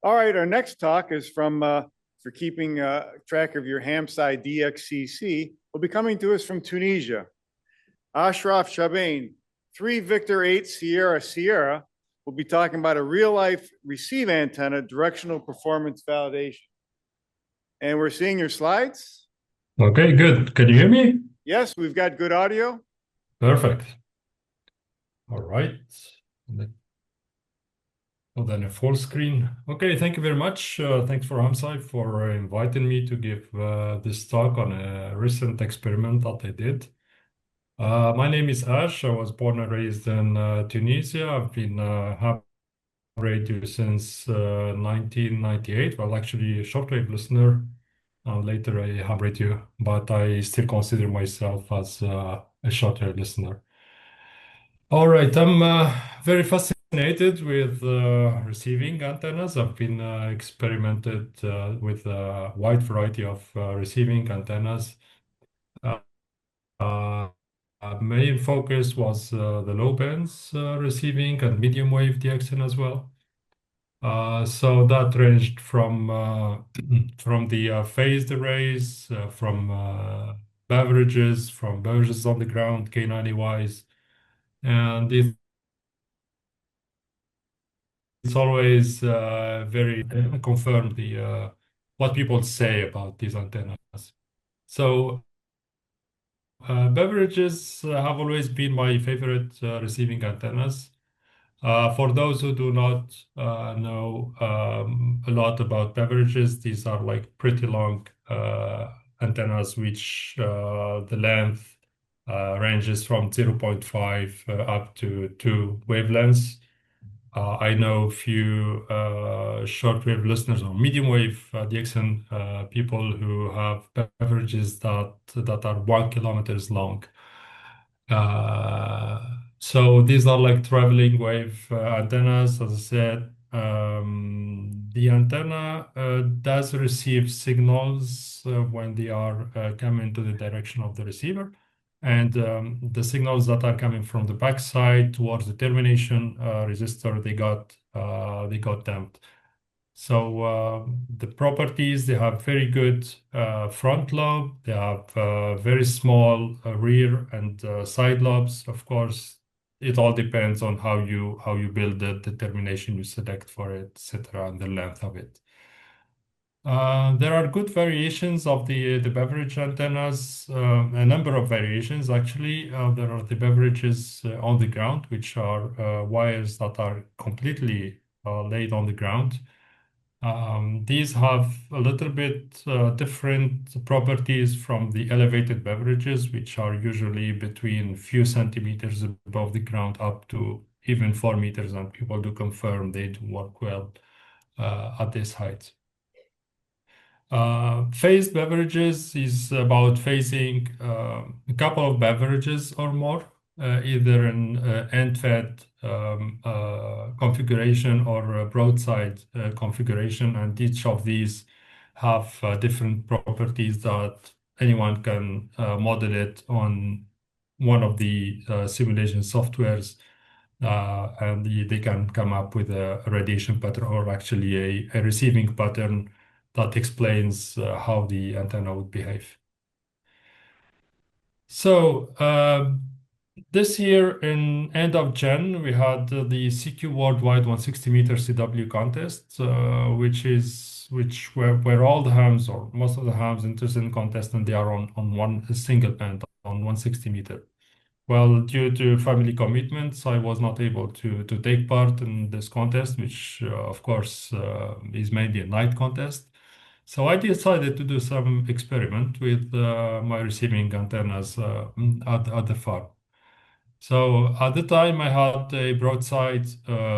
All right, our next talk is from for keeping track of your HamSCI DXCC. Will be coming to us from Tunisia. Ashraf Chaabane, 3 Victor 8 Sierra Sierra, will be talking about a real-life receive antenna directional performance validation. And we're seeing your slides. Okay, good. Can you hear me? Yes, we've got good audio. Perfect. All right. Well, then a full screen. Okay, thank you very much. Thanks for HamSCI for inviting me to give this talk on a recent experiment that I did. My name is Ash. I was born and raised in Tunisia. I've been ham radio since 1998. Well, actually, a shortwave listener, later a ham radio, but I still consider myself as a shortwave listener. All right, I'm very fascinated with receiving antennas. I've been experimented with a wide variety of receiving antennas. Uh, uh, Main focus was the low bands receiving and medium wave DXN as well. So that ranged from from the phased arrays, from beverages on the ground, K90Ys, and it's always very confirmed the what people say about these antennas. So beverages have always been my favorite receiving antennas. For those who do not know a lot about beverages, these are like pretty long antennas, which the length ranges from zero point 0.5 up to 2 wavelengths. I know a few shortwave listeners or medium wave DXN people who have beverages that are 1 kilometers long. Uh, so these are like traveling wave antennas. As I said, the antenna does receive signals when they are coming to the direction of the receiver. And the signals that are coming from the backside towards the termination resistor, they got damped. So the properties, they have very good front lobe. They have very small rear and side lobes. Of course, it all depends on how you build the termination you select for it, etc., and the length of it. There are good variations of the beverage antennas, a number of variations actually. There are the beverages on the ground, which are wires that are completely laid on the ground. These have a little bit different properties from the elevated beverages, which are usually between few centimeters above the ground up to even 4 meters, and people do confirm they do work well at this height. Phased beverages is about phasing a couple of beverages or more, either in end-fed configuration or a broadside configuration, and each of these have different properties that anyone can model it on one of the simulation softwares, and they can come up with a radiation pattern or actually a receiving pattern that explains how the antenna would behave. So this year in end of Jan, we had the CQ Worldwide 160 meter CW contest, which where all the hams or most of the hams interested in contest, and they are on one single band on 160 meter. Well, due to family commitments, I was not able to take part in this contest, which of course is mainly a night contest. So I decided to do some experiment with my receiving antennas at the farm. So at the time, I had a broadside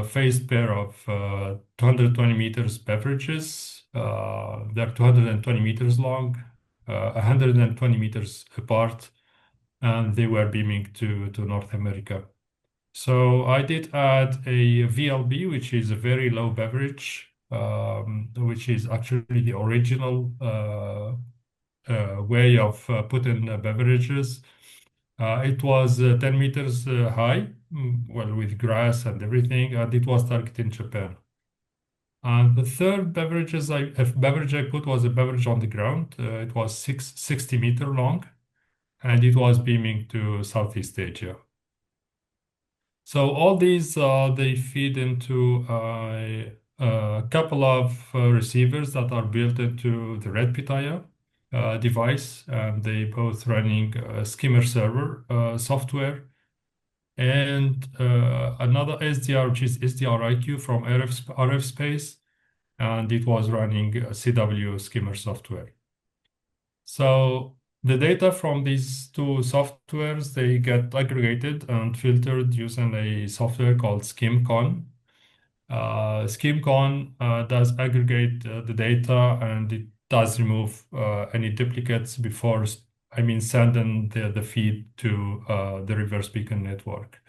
phased pair of 220 meters beverages. They're 220 meters long, 120 meters apart, and they were beaming to North America. So I did add a VLB, which is a very low beverage, which is actually the original way of putting beverages. It was 10 meters high, well, with grass and everything, and it was targeted in Japan. And the third beverage I put was a beverage on the ground. It was 60-meter long, and it was beaming to Southeast Asia. So all these they feed into a couple of receivers that are built into the Red Pitaya device, and they both running skimmer server software and another SDR, which is SDR-IQ from RF Space, and it was running CW skimmer software. So the data from these two softwares, they get aggregated and filtered using a software called SkimCon. SkimCon does aggregate the data, and it does remove any duplicates before, sending the feed to the reverse beacon network.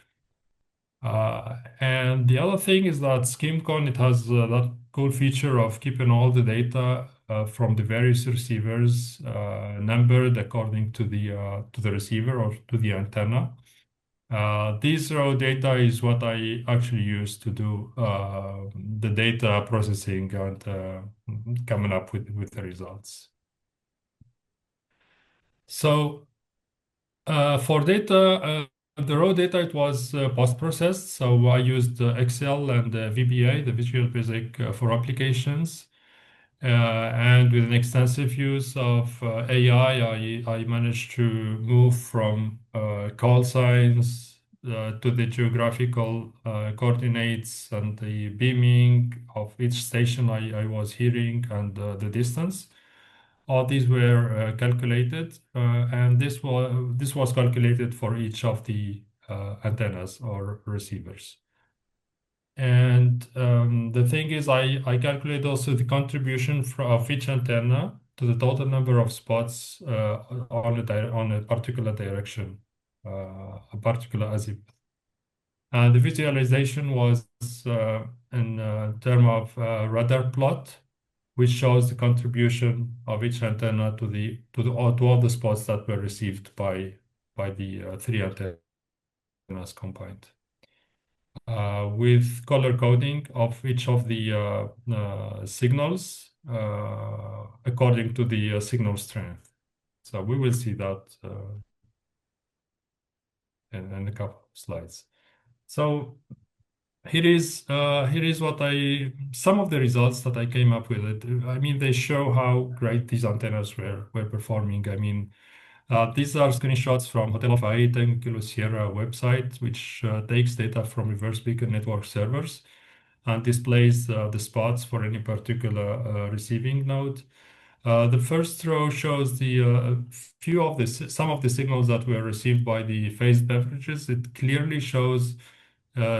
And the other thing is that SkimCon, it has that cool feature of keeping all the data from the various receivers numbered according to the receiver or to the antenna. This raw data is what I actually use to do the data processing and coming up with the results. So for data, the raw data, it was post-processed. So I used Excel and VBA, the Visual Basic for applications. And with an extensive use of AI, I managed to move from call signs to the geographical coordinates and the beaming of each station I was hearing and the distance. All these were calculated, and this was calculated for each of the antennas or receivers. And the thing is, I calculate also the contribution of each antenna to the total number of spots on a particular direction, a particular azimuth. And the visualization was in term of radar plot, which shows the contribution of each antenna to all the spots that were received by the three antennas combined. With color coding of each of the signals according to the signal strength. So we will see that in a couple of slides. So here is some of the results that I came up with. They show how great these antennas were performing. These are screenshots from Hotel of Hawaii Kilo Sierra website, which takes data from reverse beacon network servers and displays the spots for any particular receiving node. The first row shows some of the signals that were received by the phased beverages. It clearly shows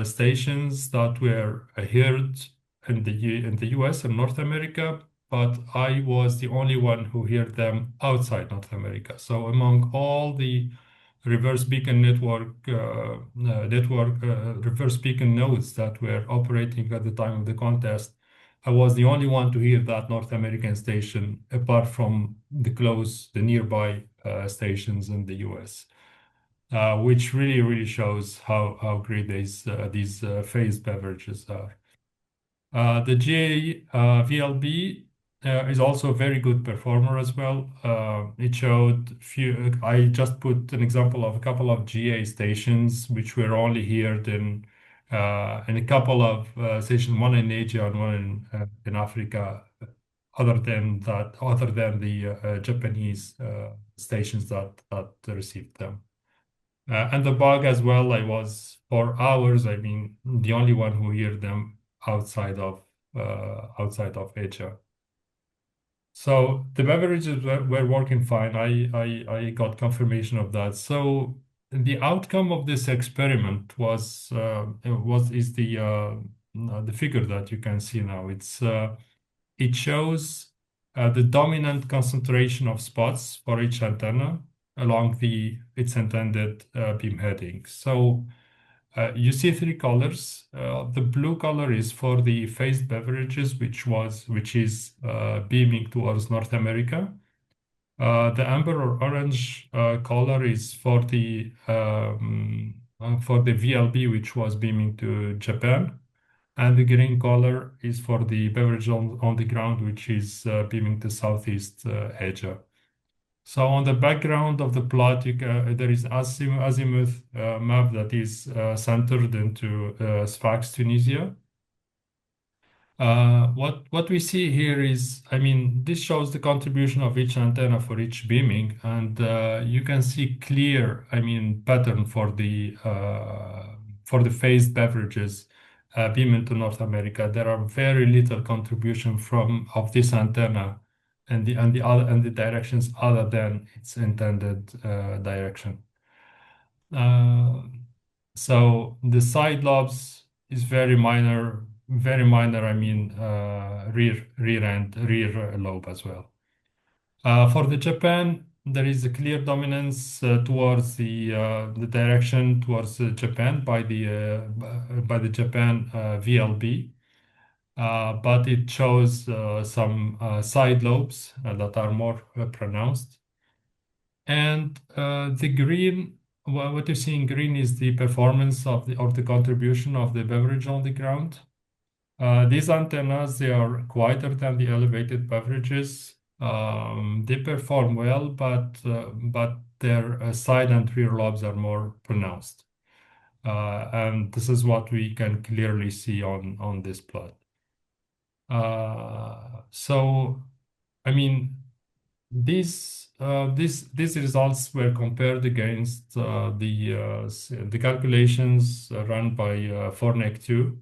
stations that were heard in the US and North America, but I was the only one who heard them outside North America. So among all the reverse beacon reverse beacon nodes that were operating at the time of the contest, I was the only one to hear that North American station, apart from the nearby stations in the US. Which really shows how great these phased beverages are. The GA VLB is also a very good performer as well. It showed few. I just put an example of a couple of GA stations which were only heard in a couple of stations, one in Asia and one in Africa. Other than the Japanese stations that received them. And the bug as well, I was for hours, the only one who heard them outside of Asia. So the beverages were working fine. I got confirmation of that. So the outcome of this experiment is the figure that you can see now. It shows the dominant concentration of spots for each antenna along its intended beam heading. So you see three colors. The blue color is for the phased beverages, which is beaming towards North America. The amber or orange color is for the VLB, which was beaming to Japan. And the green color is for the beverage on the ground, which is beaming to Southeast Asia. So on the background of the plot, there is azimuth map that is centered into Sfax, Tunisia. What we see here is, I mean, this shows the contribution of each antenna for each beaming, and you can see clear, I mean, pattern for the phased beverages beaming to North America. There are very little contribution of this antenna and the directions other than its intended direction. Uh, so the side lobes is very minor, very minor. I mean, rear lobe as well. For the Japan, there is a clear dominance towards the direction towards Japan by the Japan VLB, but it shows some side lobes that are more pronounced. And the green, what you see in green is the performance of the contribution of the beverage on the ground. These antennas, they are quieter than the elevated beverages. They perform well, but their side and rear lobes are more pronounced. And this is what we can clearly see on this plot. So, I mean, these results were compared against the calculations run by Fornec2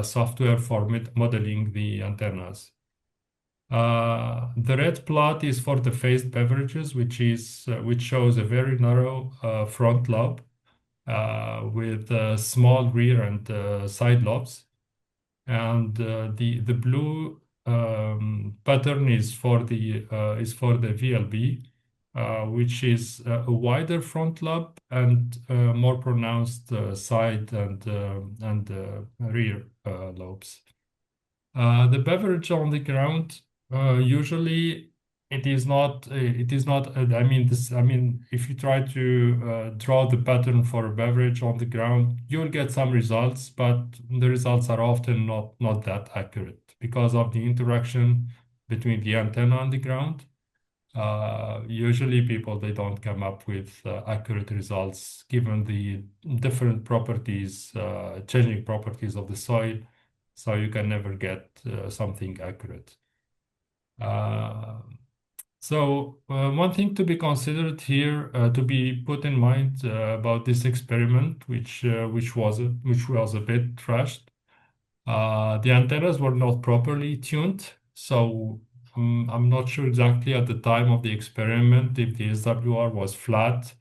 software for modeling the antennas. The red plot is for the phased beverages, which shows a very narrow front lobe with small rear and side lobes, and the blue pattern is for the VLB, which is a wider front lobe and more pronounced side and rear lobes. The beverage on the ground usually it is not I mean this I mean if you try to draw the pattern for a beverage on the ground, you will get some results, but the results are often not that accurate because of the interaction between the antenna and the ground. Usually people, they don't come up with accurate results given the different properties, changing properties of the soil, so you can never get something accurate. One thing to be considered here, to be put in mind about this experiment, which was a bit trashed. The antennas were not properly tuned, so I'm not sure exactly at the time of the experiment if the SWR was flat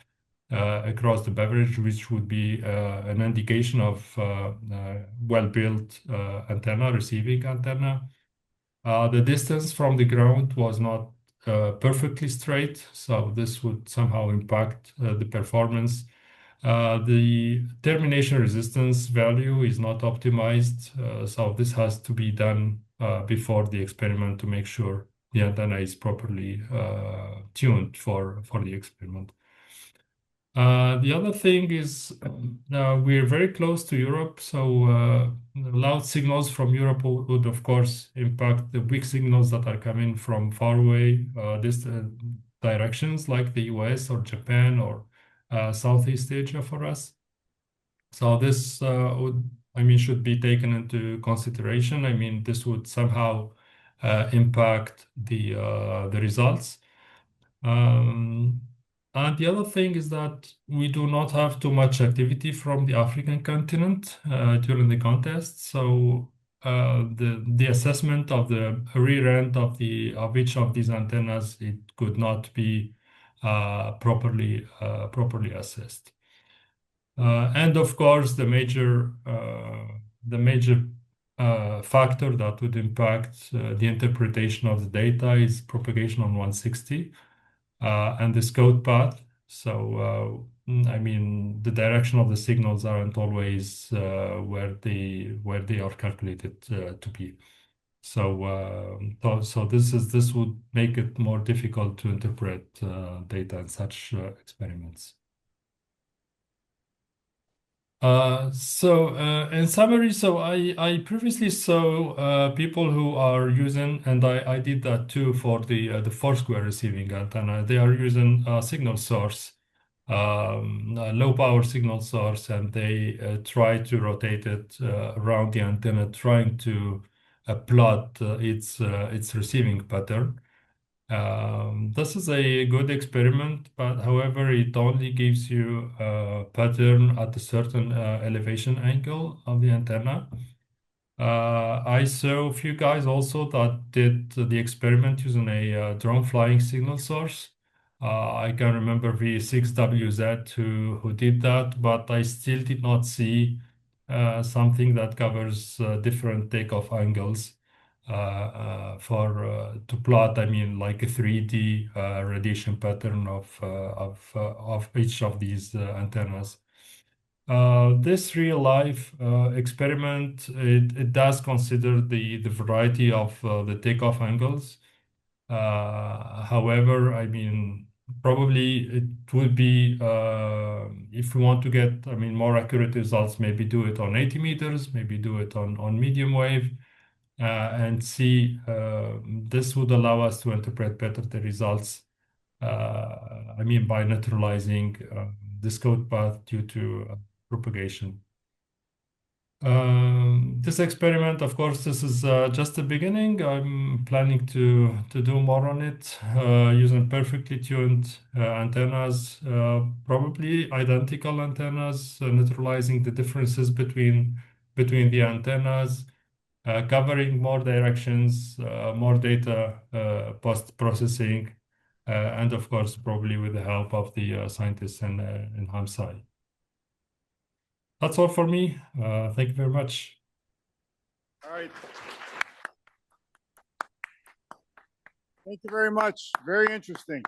across the beverage, which would be an indication of well-built antenna, receiving antenna. The distance from the ground was not perfectly straight, so this would somehow impact the performance. The termination resistance value is not optimized, so this has to be done before the experiment to make sure the antenna is properly tuned for the experiment. The other thing is we're very close to Europe, so loud signals from Europe would of course impact the weak signals that are coming from far away directions like the US or Japan or Southeast Asia for us. So this should be taken into consideration. I mean, this would somehow impact the results. And the other thing is that we do not have too much activity from the African continent during the contest. So the assessment of the rear end of each of these antennas, it could not be properly assessed. And of course, the major factor that would impact the interpretation of the data is propagation on 160 and this code path. So I mean, the direction of the signals aren't always where they are calculated to be. So this would make it more difficult to interpret data in such experiments. In summary, I previously saw people who are using, and I did that too for the Foursquare receiving antenna. They are using a signal source, a low power signal source, and they try to rotate it around the antenna, trying to plot its receiving pattern. This is a good experiment, but however, it only gives you a pattern at a certain elevation angle of the antenna. I saw a few guys also that did the experiment using a drone flying signal source. I can remember V6WZ who did that, but I still did not see something that covers different takeoff angles to plot. I mean, like a 3D radiation pattern of each of these antennas. This real life experiment, it does consider the variety of the takeoff angles. However, I mean, probably it would be, if we want to get, I mean, more accurate results, maybe do it on 80 meters, maybe do it on medium wave, and see, this would allow us to interpret better the results. I mean, by neutralizing this code path due to propagation. This experiment, of course, this is just the beginning. I'm planning to do more on it using perfectly tuned antennas, probably identical antennas, neutralizing the differences between the antennas, covering more directions, more data post-processing, and of course, probably with the help of the scientists in HamSCI. That's all for me. Thank you very much. All right. Thank you very much. Very interesting.